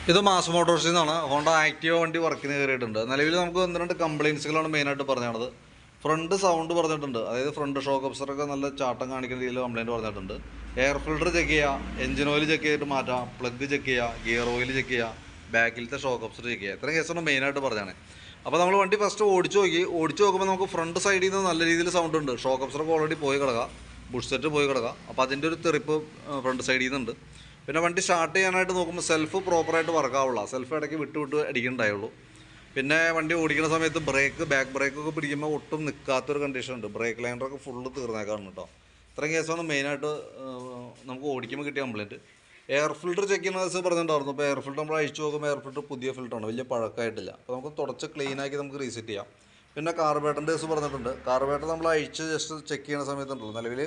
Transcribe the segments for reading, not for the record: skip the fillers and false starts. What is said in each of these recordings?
ഇത് മാസ് മോട്ടോഴ്സിൽ നിന്നാണ് Honda Activa വണ്ടി വർക്കിന് കയറിയിട്ടുണ്ട്. നിലവിൽ നമുക്ക് 1-2 കംപ്ലയിൻസുകളാണ് മെയിനായിട്ട് പറഞ്ഞത്. ഫ്രണ്ട് സൗണ്ട് പറഞ്ഞിട്ടുണ്ട്, അതായത് ഫ്രണ്ട് ഷോക്ക് അബ്സറൊക്കെ നല്ല ചാട്ടം കാണിക്കുന്ന രീതിയിൽ കംപ്ലയിൻറ്റ് പറഞ്ഞിട്ടുണ്ട്. എയർ ഫിൽറ്റർ ചെക്ക് ചെയ്യുക, എഞ്ചിൻ ഓയിൽ ചെക്ക് ചെയ്തിട്ട് മാറ്റാം, പ്ലഗ് ചെക്ക് ചെയ്യുക, ഗിയർ ഓയിൽ ചെക്ക് ചെയ്യുക, ബാക്കിലത്തെ ഷോക്ക് അബ്സർ ചെക്ക് ചെയ്യുക. ഇത്രയും കേസാണ് മെയിനായിട്ട് പറഞ്ഞാണ്. അപ്പോൾ നമ്മൾ വണ്ടി ഫസ്റ്റ് ഓടിച്ചു നോക്കുമ്പോൾ നമുക്ക് ഫ്രണ്ട് സൈഡിൽ നിന്ന് നല്ല രീതിയിൽ സൗണ്ട് ഉണ്ട്. ഷോക്ക് അബ്സറൊക്കെ ഓൾറെഡി പോയി കിടക്കുക, ബുഷ് സെറ്റ് പോയി കിടക്കുക. അപ്പോൾ അതിൻ്റെ ഒരു തെറിപ്പ് ഫ്രണ്ട് സൈഡിൽ നിന്നുണ്ട്. പിന്നെ വണ്ടി സ്റ്റാർട്ട് ചെയ്യാനായിട്ട് നോക്കുമ്പോൾ സെൽഫ് പ്രോപ്പറായിട്ട് വർക്കാവുള്ള, സെൽഫ് ഇടയ്ക്ക് വിട്ട് അടിക്കുന്നുണ്ടായുള്ളൂ. പിന്നെ വണ്ടി ഓടിക്കുന്ന സമയത്ത് ബാക്ക് ബ്രേക്കൊക്കെ പിടിക്കുമ്പോൾ ഒട്ടും നിൽക്കാത്തൊരു കണ്ടീഷൻ ഉണ്ട്. ബ്രേക്ക് ലൈനറൊക്കെ ഫുള്ള് തീർന്നേക്കാണ് കേട്ടോ. ഇത്രയും കേസാണ് മെയിനായിട്ട് നമുക്ക് ഓടിക്കുമ്പോൾ കിട്ടിയ കംപ്ലയിൻറ്റ്. എയർ ഫിൽറ്റർ ചെക്ക് ചെയ്യുന്ന കേസ് പറഞ്ഞിട്ടുണ്ടായിരുന്നു. അപ്പോൾ എയർ ഫിൽറ്റർ നമ്മൾ അഴിച്ചു നോക്കുമ്പോൾ എയർ ഫിൽറ്റർ പുതിയ ഫിൽറ്ററാണ്, വലിയ പഴക്കമായിട്ടില്ല. അപ്പോൾ നമുക്ക് തുടച്ച് ക്ലീനാക്കി നമുക്ക് റീസെറ്റ് ചെയ്യാം. പിന്നെ കാർബേറ്ററിൻ്റെ കേസ് പറഞ്ഞിട്ടുണ്ട്. കാർബേറ്റർ നമ്മൾ അഴിച്ച് ജസ്റ്റ് ചെക്ക് ചെയ്യുന്ന സമയത്തുണ്ടല്ലോ, നിലവിൽ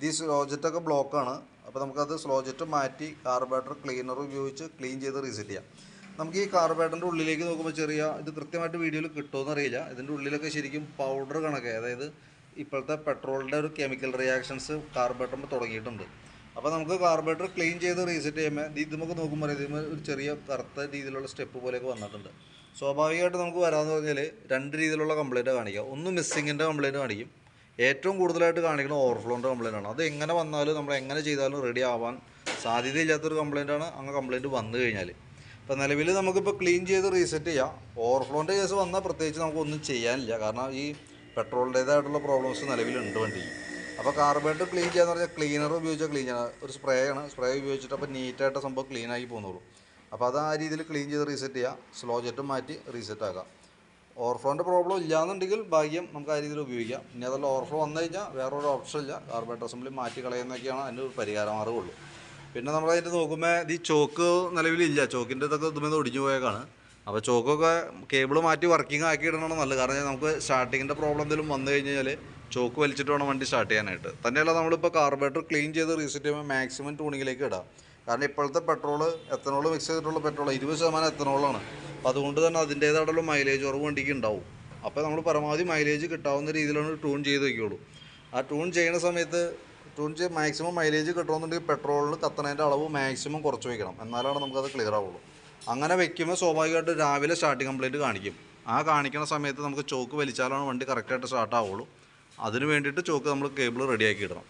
ഈ സ്ലോജറ്റൊക്കെ ബ്ലോക്കാണ്. അപ്പോൾ നമുക്കത് സ്ലോജറ്റ് മാറ്റി കാർബേറ്റർ ക്ലീനർ ഉപയോഗിച്ച് ക്ലീൻ ചെയ്ത് റീസെറ്റ് ചെയ്യാം. നമുക്ക് ഈ കാർബേറ്ററിൻ്റെ ഉള്ളിലേക്ക് നോക്കുമ്പോൾ ഇത് കൃത്യമായിട്ട് വീഡിയോയിൽ കിട്ടുമെന്ന് അറിയില്ല. ഇതിൻ്റെ ഉള്ളിലൊക്കെ ശരിക്കും പൗഡർ കണക്കെ, അതായത് ഇപ്പോഴത്തെ പെട്രോളിൻ്റെ ഒരു കെമിക്കൽ റിയാക്ഷൻസ് കാർബേറ്ററിൽ തുടങ്ങിയിട്ടുണ്ട്. അപ്പോൾ നമുക്ക് കാർബേറ്റർ ക്ലീൻ ചെയ്ത് റീസെറ്റ് ചെയ്യുമ്പോൾ ഇത് നമുക്ക് നോക്കുമ്പോൾ ഇതിന് ഒരു ചെറിയ കറുത്ത രീതിയിലുള്ള സ്റ്റെപ്പ് പോലെയൊക്കെ വന്നിട്ടുണ്ട്. സ്വാഭാവികമായിട്ട് നമുക്ക് വരാമെന്ന് പറഞ്ഞാൽ 2 രീതിയിലുള്ള കംപ്ലയിൻറ്റ് കാണിക്കുക. ഒന്ന് മിസ്സിങ്ങിൻ്റെ കംപ്ലയിൻറ്റ് കാണിക്കും, ഏറ്റവും കൂടുതലായിട്ട് കാണിക്കുന്നത് ഓവർഫ്ലോൻ്റെ കംപ്ലയിൻ്റ് ആണ്. അത് എങ്ങനെ വന്നാലും നമ്മൾ എങ്ങനെ ചെയ്താലും റെഡി ആവാൻ സാധ്യതയില്ലാത്തൊരു കംപ്ലയിൻ്റാണ് അങ്ങനെ കംപ്ലയിൻറ്റ് വന്നു കഴിഞ്ഞാൽ. ഇപ്പോൾ നിലവിൽ നമുക്കിപ്പോൾ ക്ലീൻ ചെയ്ത് റീസെറ്റ് ചെയ്യാം. ഓവർഫ്ലോൻ്റെ കേസ് വന്നാൽ പ്രത്യേകിച്ച് നമുക്കൊന്നും ചെയ്യാനില്ല, കാരണം ഈ പെട്രോളിൻ്റേതായിട്ടുള്ള പ്രോബ്ലംസ് നിലവിലുണ്ട് വണ്ടിക്ക്. അപ്പോൾ കാർബേറ്റർ ക്ലീൻ ചെയ്യാന്ന് പറഞ്ഞാൽ ക്ലീനർ ഉപയോഗിച്ചാൽ ക്ലീൻ ചെയ്യണം. ഒരു സ്പ്രേ ഉപയോഗിച്ചിട്ട് അപ്പോൾ നീറ്റായിട്ട് സംഭവം ക്ലീനാക്കി പോകുന്നുള്ളൂ. അപ്പോൾ അത് ആ രീതിയിൽ ക്ലീൻ ചെയ്ത് റീസെറ്റ് ചെയ്യുക, സ്ലോ ജെറ്റ് മാറ്റി റീസെറ്റ് ആക്കാം. ഓവർഫ്ലോൻ്റെ പ്രോബ്ലം ഇല്ലയെന്നുണ്ടെങ്കിൽ ഭാഗ്യം, നമുക്ക് ആ രീതിയിൽ ഉപയോഗിക്കാം. ഇനി അതല്ല ഓവർഫ്ലോ വന്നു കഴിഞ്ഞാൽ വേറൊരു ഓപ്ഷൻ ഇല്ല, കാർബേറ്റർ അസംബ്ലി മാറ്റി കളയുന്നതൊക്കെയാണ് അതിൻ്റെ ഒരു പരിഹാര മാർഗ്ഗമുള്ളൂ. പിന്നെ നമ്മളതിൻ്റെ നോക്കുമ്പോൾ ഈ ചോക്ക് നിലവിലില്ല, ചോക്കിൻ്റെ ഇതൊക്കെ ഇതുമെന്ന് ഒടിഞ്ഞു പോയേക്കാണ്. അപ്പോൾ ചോക്കൊക്കെ കേബിൾ മാറ്റി വർക്കിംഗ് ആക്കി ഇടണം നല്ലത്. കാരണം നമുക്ക് സ്റ്റാർട്ടിങ്ങിൻ്റെ പ്രോബ്ലം എന്തെങ്കിലും വന്നു കഴിഞ്ഞാൽ ചോക്ക് വലിച്ചിട്ട് വേണം വണ്ടി സ്റ്റാർട്ട് ചെയ്യാനായിട്ട്. തന്നെയല്ല നമ്മളിപ്പോൾ കാർബേറ്റർ ക്ലീൻ ചെയ്ത് റീസെറ്റ് ചെയ്യുമ്പോൾ മാക്സിമം ട്യൂണിങ്ങിലേക്ക് ഇടാം. കാരണം ഇപ്പോഴത്തെ പെട്രോൾ എത്തനോൾ മിക്സ് ചെയ്തിട്ടുള്ള പെട്രോൾ 20% എത്തനോളാണ്. അപ്പോൾ അതുകൊണ്ട് തന്നെ അതിൻ്റേതായിട്ടുള്ള മൈലേജ് കുറവ് വണ്ടിക്ക് ഉണ്ടാവും. അപ്പോൾ നമ്മൾ പരമാവധി മൈലേജ് കിട്ടാവുന്ന രീതിയിലാണ് ട്യൂൺ ചെയ്ത് വയ്ക്കുകയുള്ളൂ. ആ ട്യൂൺ ചെയ്യുന്ന സമയത്ത് മാക്സിമം മൈലേജ് കിട്ടണമെന്നുണ്ടെങ്കിൽ പെട്രോളിൽ കത്തണേൻ്റെ അളവ് മാക്സിമം കുറച്ച് വയ്ക്കണം, എന്നാലാണ് നമുക്കത് ക്ലിയർ ആവുള്ളൂ. അങ്ങനെ വെക്കുമ്പോൾ സ്വാഭാവികമായിട്ട് രാവിലെ സ്റ്റാർട്ടിങ് കംപ്ലയിൻറ്റ് കാണിക്കും. ആ കാണിക്കുന്ന സമയത്ത് നമുക്ക് ചോക്ക് വലിച്ചാലാണ് വണ്ടി കറക്റ്റായിട്ട് സ്റ്റാർട്ട് ആവുള്ളൂ. അതിന് വേണ്ടിയിട്ട് ചോക്ക് നമ്മൾ കേബിൾ റെഡിയാക്കി ഇടണം.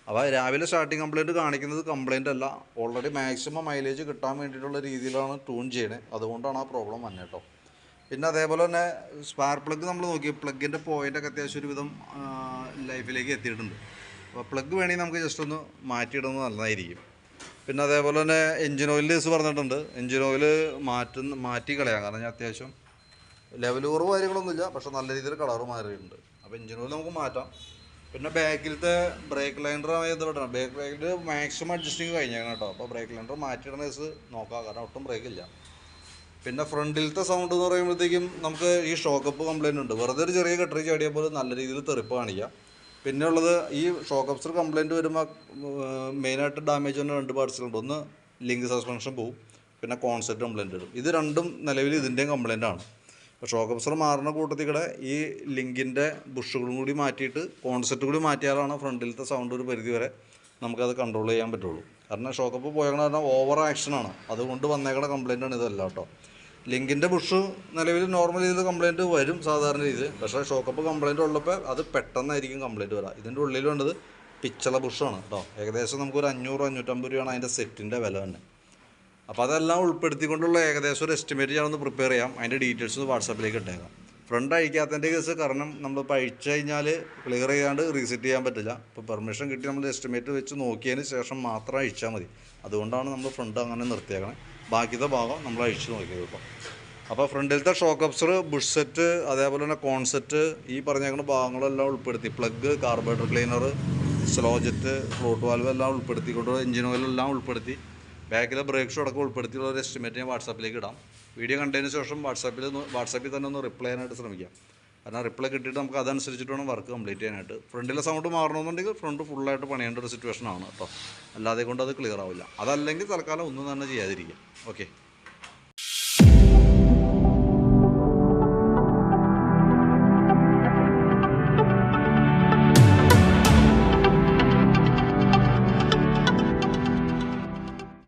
അപ്പോൾ രാവിലെ സ്റ്റാർട്ടിങ് കംപ്ലയിൻറ്റ് കാണിക്കുന്നത് കംപ്ലയിൻ്റ് അല്ല, ഓൾറെഡി മാക്സിമം മൈലേജ് കിട്ടാൻ വേണ്ടിയിട്ടുള്ള രീതിയിലാണ് ട്യൂൺ ചെയ്യണത്. അതുകൊണ്ടാണ് ആ പ്രോബ്ലം വന്നത് കേട്ടോ. പിന്നെ അതേപോലെ തന്നെ സ്പാർക്ക് പ്ലഗ് നമ്മൾ നോക്കി, പ്ലഗിൻ്റെ പോയിൻ്റൊക്കെ അത്യാവശ്യം ഒരുവിധം ലൈഫിലേക്ക് എത്തിയിട്ടുണ്ട്. അപ്പോൾ പ്ലഗ് വേണമെങ്കിൽ നമുക്ക് ജസ്റ്റ് ഒന്ന് മാറ്റിയിടുന്നത് നല്ലതായിരിക്കും. പിന്നെ അതേപോലെ തന്നെ എഞ്ചിൻ ഓയിൽ കേസ് പറഞ്ഞിട്ടുണ്ട്. എഞ്ചിൻ ഓയിൽ മാറ്റി കളയാം, കാരണം ഞാൻ അത്യാവശ്യം ലെവൽ കുറവ് കാര്യങ്ങളൊന്നുമില്ല, പക്ഷേ നല്ല രീതിയിൽ കളറ് മാറിയിട്ടുണ്ട്. അപ്പോൾ എഞ്ചിൻ ഓയിൽ നമുക്ക് മാറ്റാം. പിന്നെ ബാക്കിലത്തെ ബ്രേക്ക് ലൈനറുമായി ബന്ധപ്പെട്ടാണ്, ബ്രേക്ക് ലൈനർ മാക്സിമം അഡ്ജസ്റ്റിങ് കഴിഞ്ഞേക്കണം കേട്ടോ. അപ്പോൾ ബ്രേക്ക് ലൈനർ മാറ്റിയിടുന്ന കേസ് നോക്കാം, കാരണം ഒട്ടും ബ്രേക്കില്ല. പിന്നെ ഫ്രണ്ടിലത്തെ സൗണ്ട് എന്ന് പറയുമ്പോഴത്തേക്കും നമുക്ക് ഈ ഷോക്കപ്പ് കംപ്ലയിൻ്റ് ഉണ്ട്. വെറുതെ ഒരു ചെറിയ കട്ടറി ചാടിയാൽ പോലും നല്ല രീതിയിൽ തെറിപ്പ് കാണിക്കുക. പിന്നെ ഉള്ളത് ഈ ഷോക്ക് അബ്സർ കംപ്ലയിൻറ്റ് വരുമ്പോൾ മെയിനായിട്ട് ഡാമേജ് വന്ന 2 പാർട്സിലുണ്ട്. ഒന്ന് ലിങ്ക് സസ്പെൻഷൻ പോവും, പിന്നെ കോൺസെപ്റ്റ് കംപ്ലയിൻറ്റ് വരും. ഇത് രണ്ടും നിലവിൽ ഇതിൻ്റെയും കംപ്ലയിൻ്റ് ആണ്. അപ്പോൾ ഷോക്ക് അബ്സർ മാറുന്ന കൂട്ടത്തിൽ കൂടെ ഈ ലിങ്കിൻ്റെ ബുഷുകളും കൂടി മാറ്റിയിട്ട് കോൺസെപ്റ്റ് കൂടി മാറ്റിയാലാണ് ഫ്രണ്ടിലത്തെ സൗണ്ട് ഒരു പരിധി വരെ നമുക്കത് കൺട്രോൾ ചെയ്യാൻ പറ്റുള്ളൂ. കാരണം ഷോക്കപ്പ് പോയതാണ്, കാരണം ഓവർ ആക്ഷനാണ്, അതുകൊണ്ട് വന്നേക്കുന്ന കംപ്ലയിൻ്റാണ് ഇതല്ല കേട്ടോ. ലിങ്കിൻ്റെ ബുഷ് നിലവിൽ നോർമൽ രീതിയിൽ കംപ്ലയിൻറ്റ് വരും സാധാരണ രീതിയിൽ, പക്ഷേ ഷോക്കപ്പ് കംപ്ലയിൻറ്റ് ഉള്ളപ്പോൾ അത് പെട്ടെന്നായിരിക്കും കംപ്ലയിൻറ്റ് വരാം. ഇതിൻ്റെ ഉള്ളിൽ വേണ്ടത് പിച്ചള ബുഷാണ് കേട്ടോ. ഏകദേശം നമുക്കൊരു 500-550 രൂപയാണ് അതിൻ്റെ സെറ്റിൻ്റെ വില തന്നെ. അപ്പോൾ അതെല്ലാം ഉൾപ്പെടുത്തിക്കൊണ്ടുള്ള ഏകദേശം ഒരു എസ്റ്റിമേറ്റ് ഞാനൊന്ന് പ്രിപ്പയർ ചെയ്യാം. അതിൻ്റെ ഡീറ്റെയിൽസ് വാട്സാപ്പിലേക്ക് ഇട്ടേക്കാം. ഫ്രണ്ട് അഴിക്കാത്തതിൻ്റെ കേസ് കാരണം നമ്മളിപ്പോൾ അഴിച്ചു കഴിഞ്ഞാൽ ക്ലിയർ ചെയ്യാണ്ട് റീസെറ്റ് ചെയ്യാൻ പറ്റില്ല. ഇപ്പോൾ പെർമിഷൻ കിട്ടി നമ്മൾ എസ്റ്റിമേറ്റ് വെച്ച് നോക്കിയതിന് ശേഷം മാത്രം അഴിച്ചാൽ മതി. അതുകൊണ്ടാണ് നമ്മൾ ഫ്രണ്ട് അങ്ങനെ നിർത്തിയേക്കണേ. ബാക്കിയത്തെ ഭാഗം നമ്മൾ അഴിച്ച് നോക്കിയത് ഇപ്പോൾ. അപ്പോൾ ഫ്രണ്ടിലത്തെ ഷോക്ക് അബ്സർ, ബുഷ് സെറ്റ്, അതേപോലെ തന്നെ കോൺസെപ്റ്റ്, ഈ പറഞ്ഞേക്കുന്ന ഭാഗങ്ങളെല്ലാം ഉൾപ്പെടുത്തി, plug, carburettor cleaner, slow jet, float valve എല്ലാം ഉൾപ്പെടുത്തിക്കൊണ്ട് എഞ്ചിൻ ഓയിലെല്ലാം ഉൾപ്പെടുത്തി ബാക്കിലെ ബ്രേക്ക് ഷൂ അടക്കം ഉൾപ്പെടുത്തിയുള്ള ഒരു എസ്റ്റിമേറ്റ് ഞാൻ വാട്സാപ്പിലേക്ക് ഇടാം. വീഡിയോ കണ്ടതിന് ശേഷം വാട്സാപ്പിൽ തന്നെ ഒന്ന് റിപ്ലൈ ചെയ്യാനായിട്ട് ശ്രമിക്കാം. കാരണം റിപ്ലൈ കിട്ടിയിട്ട് നമുക്ക് അതനുസരിച്ചിട്ട് വേണം വർക്ക് കംപ്ലീറ്റ് ചെയ്യാനായിട്ട്. ഫ്രണ്ടിലെ സൗണ്ട് മാറണമെന്നുണ്ടെങ്കിൽ ഫ്രണ്ട് ഫുള്ളായിട്ട് പണിയേണ്ട ഒരു സിറ്റുവേഷൻ ആണ് കേട്ടോ. അല്ലാതെ കൊണ്ട് അത് ക്ലിയർ ആവില്ല. അതല്ലെങ്കിൽ തൽക്കാലം ഒന്നും തന്നെ ചെയ്യാതിരിക്കുക. ഓക്കെ.